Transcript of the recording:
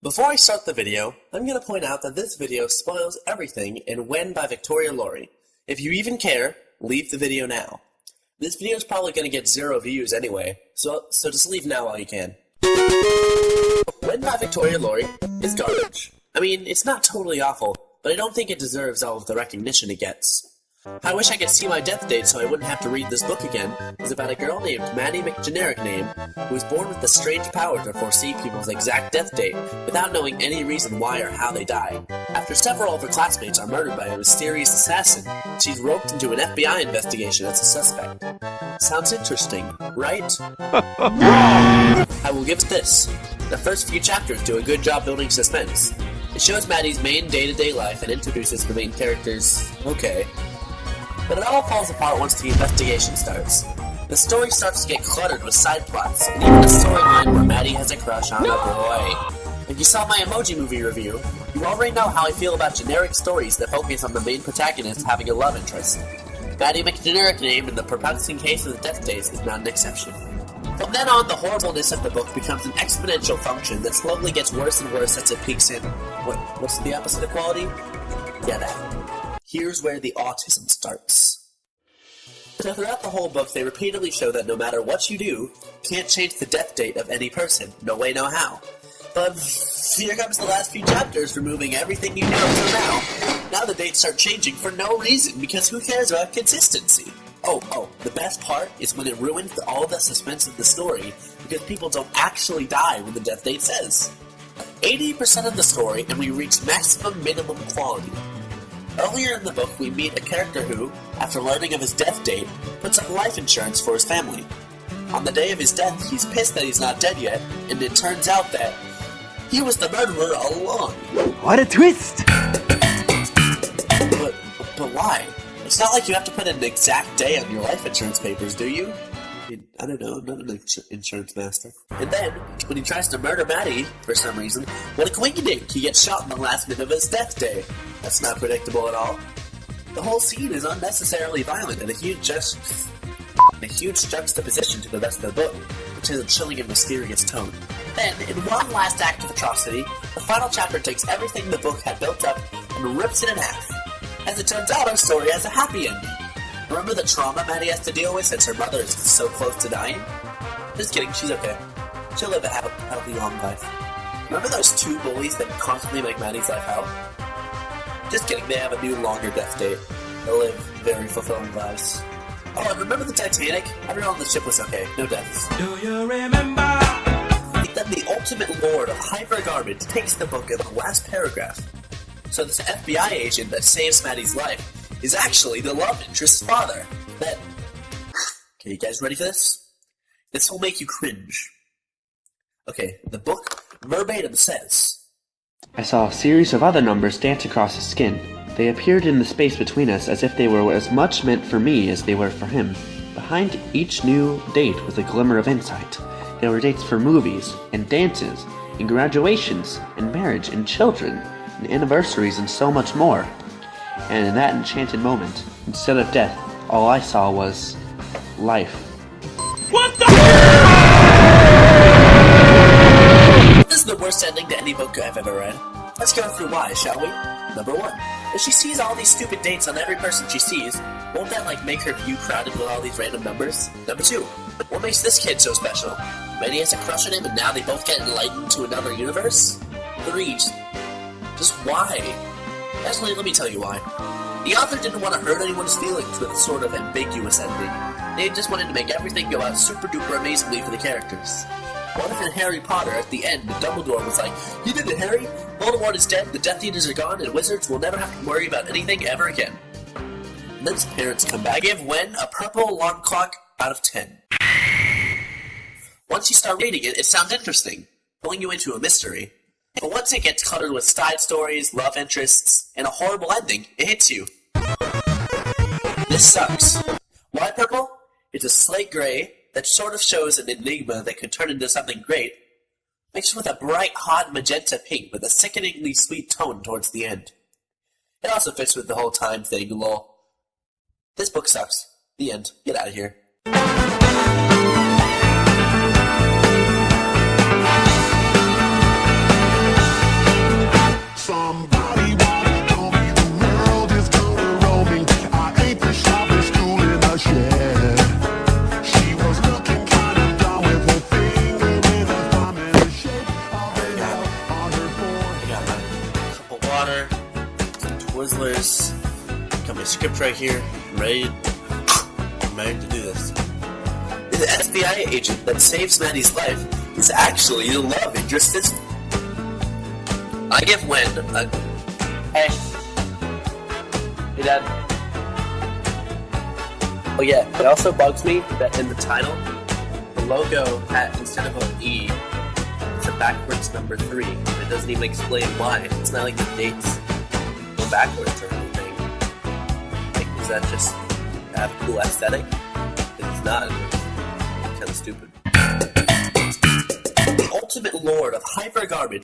Before I start the video, I'm going to point out that this video spoils everything in When by Victoria Laurie. If you even care, leave the video now. This video is probably going to get 0 views anyway, so just leave now while you can. When by Victoria Laurie is garbage. I mean, it's not totally awful, but I don't think it deserves all of the recognition it gets. I wish I could see my death date so I wouldn't have to read this book again. It's about a girl named Maddie McGeneric name, who was born with the strange power to foresee people's exact death date without knowing any reason why or how they died. After several of her classmates are murdered by a mysterious assassin, she's roped into an FBI investigation as a suspect. Sounds interesting, right? I will give it this. The first few chapters do a good job building suspense. It shows Maddie's main day-to-day life and introduces the main characters. Okay. But it all falls apart once the investigation starts. The story starts to get cluttered with side plots, and even a storyline where Maddie has a crush on a boy. If you saw my Emoji Movie review, you already know how I feel about generic stories that focus on the main protagonist having a love interest. Maddie McGeneric name in the perplexing case of the death dates is not an exception. From then on, the horribleness of the book becomes an exponential function that slowly gets worse and worse as it peaks in... What's the opposite of quality? Yeah, that. Here's where the autism starts. So throughout the whole book, they repeatedly show that no matter what you do, you can't change the death date of any person. No way, no how. But here comes the last few chapters, removing everything you know until now. Now the dates start changing for no reason, because who cares about consistency? Oh, the best part is when it ruins all the suspense of the story, because people don't actually die when the death date says. 80% of the story, and we reach maximum minimum quality. Earlier in the book, we meet a character who, after learning of his death date, puts up life insurance for his family. On the day of his death, he's pissed that he's not dead yet, and it turns out that he was the murderer all along. What a twist! But why? It's not like you have to put an exact day on your life insurance papers, do you? I don't know, I'm not an insurance master. And then, when he tries to murder Maddie, for some reason, what a coinkydink, he gets shot in the last minute of his death day. That's not predictable at all. The whole scene is unnecessarily violent and a huge juxtaposition to the rest of the book, which has a chilling and mysterious tone. Then, in one last act of atrocity, the final chapter takes everything the book had built up and rips it in half. As it turns out, our story has a happy ending. Remember the trauma Maddie has to deal with since her mother is so close to dying? Just kidding, she's okay. She'll live a healthy, long life. Remember those 2 bullies that constantly make Maddie's life hell? Just kidding, they have a new, longer death date. They'll live very fulfilling lives. Oh, and remember the Titanic? Everyone on the ship was okay, no deaths. Do you remember? Then the ultimate lord of hyper-garbage takes the book in the last paragraph. So this FBI agent that saves Maddie's life is actually the love interest's father. Then, okay, you guys ready for this? This will make you cringe. Okay, the book verbatim says, I saw a series of other numbers dance across his skin. They appeared in the space between us as if they were as much meant for me as they were for him. Behind each new date was a glimmer of insight. There were dates for movies, and dances, and graduations, and marriage, and children, and anniversaries, and so much more. And in that enchanted moment, instead of death, all I saw was life. What the? This is the worst ending to any book I've ever read. Let's go through why, shall we? Number 1. If she sees all these stupid dates on every person she sees, won't that make her view crowded with all these random numbers? Number 2. What makes this kid so special? Maddie has a crush on him and now they both get enlightened to another universe? 3. Just why? Actually, let me tell you why. The author didn't want to hurt anyone's feelings with a sort of ambiguous ending. They just wanted to make everything go out super duper amazingly for the characters. What if in Harry Potter, at the end, Dumbledore was like, "You did it, Harry! Voldemort is dead, the Death Eaters are gone, and wizards will never have to worry about anything ever again." And then his parents come back. I give Wen a purple alarm clock out of 10. Once you start reading it, it sounds interesting, pulling you into a mystery. But once it gets cluttered with side stories, love interests, and a horrible ending, it hits you. This sucks. Why purple? It's a slate gray that sort of shows an enigma that could turn into something great, mixed with a bright, hot magenta pink with a sickeningly sweet tone towards the end. It also fits with the whole time thing, lol. This book sucks. The end. Get out of here. Twizzlers. Got my script right here. I'm ready to do this. The FBI agent that saves Maddie's life is actually the love interest. I give Wen a... Hey. Hey, Dad. Oh yeah, it also bugs me that in the title, the logo, instead of an E, it's a backwards number 3. It doesn't even explain why. It's not like the dates go backwards or anything. Like, is that just to have a cool aesthetic? If it's not, it's kind of stupid. The ultimate lord of hyper garbage.